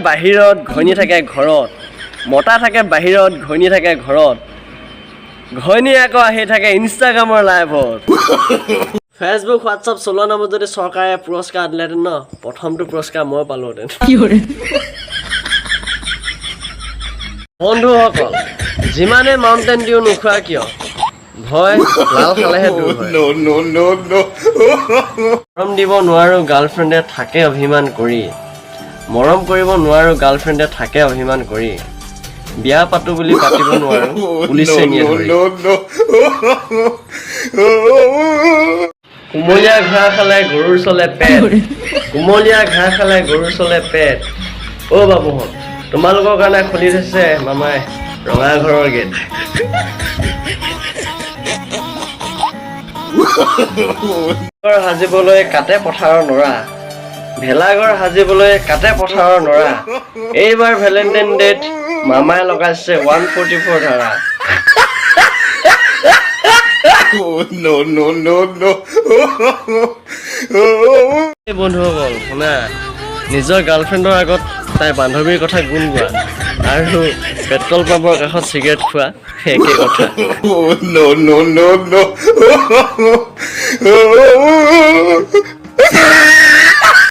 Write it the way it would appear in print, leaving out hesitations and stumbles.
বাহিৰত ঘৈণী থাকে ঘৰত মতা থাকে বাহিৰত ঘৈণী থাকে ঘৰত ঘৈণী আকৌ আহি থাকে ইনষ্টাগ্ৰামৰ লাইভত ফেচবুক হোৱাটছআপ চলোৱা নামত যদি চৰকাৰে পুৰস্কাৰ দিলেহেঁতেন ন প্ৰথমটো পুৰস্কাৰ মই পালোহেঁতেন বন্ধুসকল যিমানে মাউণ্টেইন ডিউ নোখোৱা কিয় ভয় লাল খালেহে দূৰ হয় মৰম দিব নোৱাৰো গাৰ্লফ্ৰেণ্ডে থাকে অভিমান কৰি মৰম কৰিব নোৱাৰো গাৰ্লফ্ৰেণ্ডে থাকে অভিমান কৰি বিয়া পাতো বুলি পাতিব নোৱাৰো পুলিচে নিয়ে ধৰি কুমলীয়া ঘাঁহ খালে গৰুৰ চলে পেট কুমলীয়া ঘাঁহ খালে গৰুৰ চলে পেট অ' বাবুহঁত তোমালোকৰ কাৰণে খুলি থৈছে মামাই ৰঙা ঘৰৰ গেট সাজিবলৈ কাটে পথাৰৰ নৰা ভেলাঘৰ সাজিবলৈ কাটে পথাৰৰ নৰা এইবাৰ ভেলেণ্টাইন ডেট মামাই লগাইছে 144 ধাৰা বন্ধুসকল শুনা নিজৰ গাৰ্লফ্ৰেণ্ডৰ আগত তাই বান্ধৱীৰ কথা গুণ গোৱা আৰু পেট্ৰল পাম্পৰ কাষত চিগাৰেট খোৱা একে কথা